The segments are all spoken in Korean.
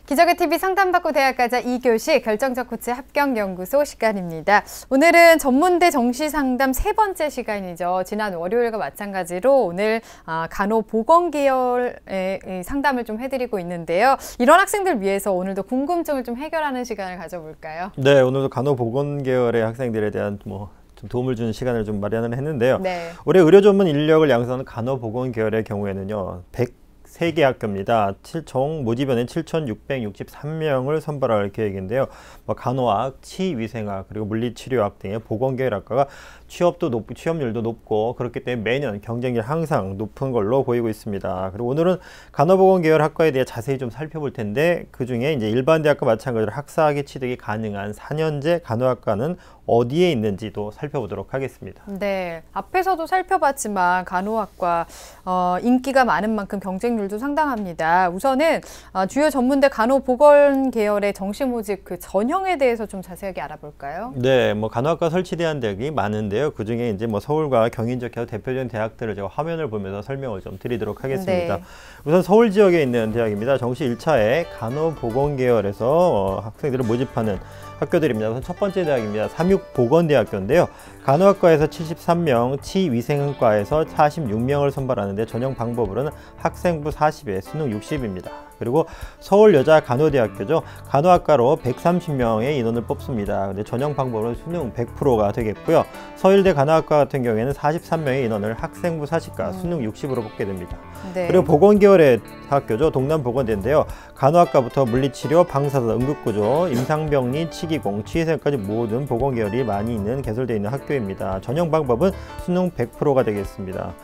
기적의 TV 상담받고 대학가자 2교시 결정적 코치 합격연구소 시간입니다. 오늘은 전문대 정시상담 3번째 시간이죠. 지난 월요일과 마찬가지로 오늘 간호보건 계열의 상담을 좀 해드리고 있는데요. 이런 학생들 위해서 오늘도 궁금증을 좀 해결하는 시간을 가져볼까요? 네, 오늘도 간호보건 계열의 학생들에 대한 좀 도움을 주는 시간을 좀 마련을 했는데요. 네. 올해 의료 전문 인력을 양성하는 간호보건 계열의 경우에는요, 103개 학교입니다. 총 모집위원회 7,663명을 선발할 계획인데요. 간호학, 치위생학, 그리고 물리치료학 등의 보건계열학과가 취업률도 높고 그렇기 때문에 매년 경쟁률이 항상 높은 걸로 보이고 있습니다. 그리고 오늘은 간호보건계열 학과에 대해 자세히 좀 살펴볼 텐데, 그 중에 이제 일반 대학과 마찬가지로 학사학위 취득이 가능한 4년제 간호학과는 어디에 있는지도 살펴보도록 하겠습니다. 네, 앞에서도 살펴봤지만 간호학과 인기가 많은 만큼 경쟁률도 상당합니다. 우선은 주요 전문대 간호보건 계열의 정시 모집 그 전형에 대해서 좀 자세하게 알아볼까요? 네, 간호학과 설치대한 대학이 많은데요. 그 중에 이제 서울과 경인 지역에서 대표적인 대학들을 제가 화면을 보면서 설명을 좀 드리도록 하겠습니다. 네. 우선 서울 지역에 있는 대학입니다. 정시 1차에 간호보건 계열에서 학생들을 모집하는 학교들입니다. 우선 첫 번째 대학입니다. 삼육보건대학교인데요. 간호학과에서 73명, 치위생과에서 46명을 선발하는데 전형 방법으로는 학생부 40에 수능 60입니다. 그리고 서울여자간호대학교죠. 간호학과로 130명의 인원을 뽑습니다. 근데 전형 방법으로는 수능 100%가 되겠고요. 서울대 간호학과 같은 경우에는 43명의 인원을 학생부 40과 수능 60으로 뽑게 됩니다. 네. 그리고 보건계열의 학교죠. 동남보건대인데요. 간호학과부터 물리치료, 방사선, 응급구조, 임상병리, 치기공, 치위생까지 모든 보건계열이 많이 있는 개설되어 있는 학교입니다. 전형 방법은 수능 100%가 되겠습니다.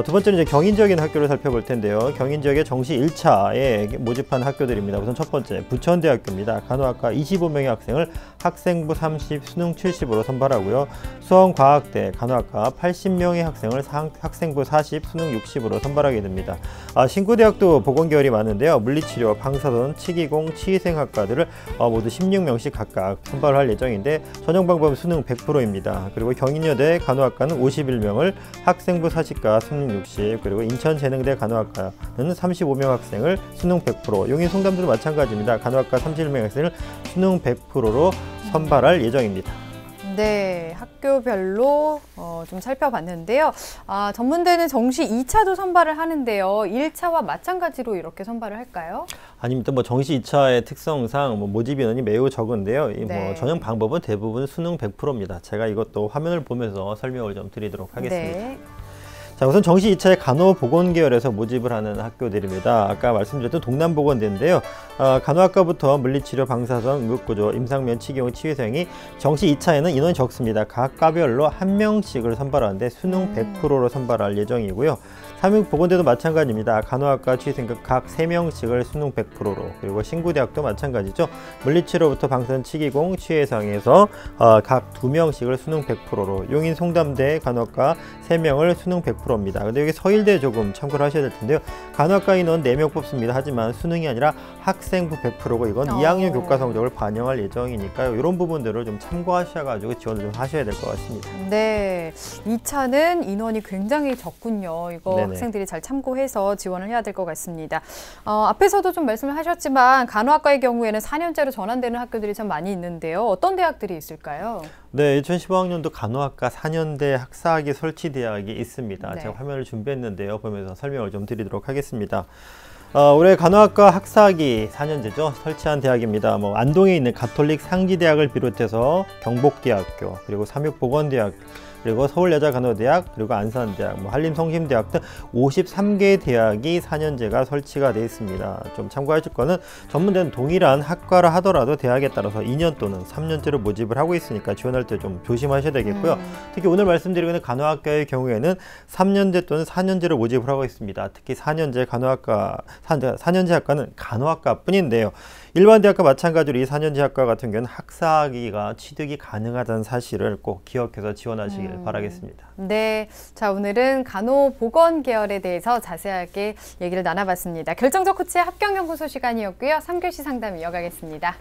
두 번째는 이제 경인 지역의 학교를 살펴볼 텐데요. 경인 지역의 정시 1차에 모집한 학교들입니다. 우선 첫 번째 부천대학교입니다. 간호학과 25명의 학생을 학생부 30, 수능 70으로 선발하고요. 수원과학대 간호학과 80명의 학생을 학생부 40, 수능 60으로 선발하게 됩니다. 신구대학도 보건계열이 많은데요. 물리치료, 방사선, 치기공, 치위생학과들을 모두 16명씩 각각 선발할 예정인데 전형 방법은 수능 100%입니다. 그리고 경인여대 간호학과는 51명을 학생부 40과 수능 60, 그리고 인천재능대 간호학과는 35명 학생을 수능 100%, 용인 송담대도 마찬가지입니다. 간호학과 31명 학생을 수능 100%로 선발할 예정입니다. 네, 학교별로 좀 살펴봤는데요. 전문대는 정시 2차도 선발을 하는데요. 1차와 마찬가지로 이렇게 선발을 할까요? 아닙니다. 정시 2차의 특성상 모집 인원이 매우 적은데요. 네. 전형 방법은 대부분 수능 100%입니다. 제가 이것도 화면을 보면서 설명을 좀 드리도록 하겠습니다. 네. 자, 우선 정시 2차에 간호보건 계열에서 모집을 하는 학교들입니다. 아까 말씀드렸던 동남보건대인데요. 간호학과부터 물리치료, 방사선, 응급구조, 임상면, 치기공, 치위생이 정시 2차에는 인원이 적습니다. 각 과별로 1명씩을 선발하는데 수능 100%로 선발할 예정이고요. 삼육보건대도 마찬가지입니다. 간호학과, 치위생급 각 3명씩을 수능 100%로, 그리고 신구대학도 마찬가지죠. 물리치료부터 방사선, 치기공, 치위생에서 각 2명씩을 수능 100%로, 용인 송담대 간호학과 3명을 수능 100%입니다. 근데 여기 서일대 조금 참고를 하셔야 될 텐데요. 간호학과 인원 4명 뽑습니다. 하지만 수능이 아니라 학생부 100%고 이건 2학년 교과 성적을 반영할 예정이니까요. 이런 부분들을 좀 참고하셔가지고 지원을 좀 하셔야 될 것 같습니다. 네, 2차는 인원이 굉장히 적군요. 이거 네네. 학생들이 잘 참고해서 지원을 해야 될 것 같습니다. 앞에서도 좀 말씀을 하셨지만 간호학과의 경우에는 4년제로 전환되는 학교들이 참 많이 있는데요. 어떤 대학들이 있을까요? 네, 2015학년도 간호학과 4년대 학사학위 설치 대학이 있습니다. 네. 제가 화면을 준비했는데요. 보면서 설명을 좀 드리도록 하겠습니다. 올해 간호학과 학사학위 4년제죠. 설치한 대학입니다. 안동에 있는 가톨릭 상지대학을 비롯해서 경복대학교, 그리고 삼육보건대학, 그리고 서울여자간호대학, 그리고 안산대학, 한림성심대학 등 53개의 대학이 4년제가 설치가 되어 있습니다. 좀 참고하실 거는 전문대는 동일한 학과라 하더라도 대학에 따라서 2년 또는 3년제로 모집을 하고 있으니까 지원할 때 좀 조심하셔야 되겠고요. 특히 오늘 말씀드리고 있는 간호학과의 경우에는 3년제 또는 4년제로 모집을 하고 있습니다. 특히 4년제 간호학과, 4년제 학과는 간호학과 뿐인데요. 일반 대학과 마찬가지로 이 4년제 학과 같은 경우는 학사학위가 취득이 가능하다는 사실을 꼭 기억해서 지원하시길 바라겠습니다. 네, 자 오늘은 간호보건 계열에 대해서 자세하게 얘기를 나눠봤습니다. 결정적 코치의 합격연구소 시간이었고요. 3교시 상담 이어가겠습니다.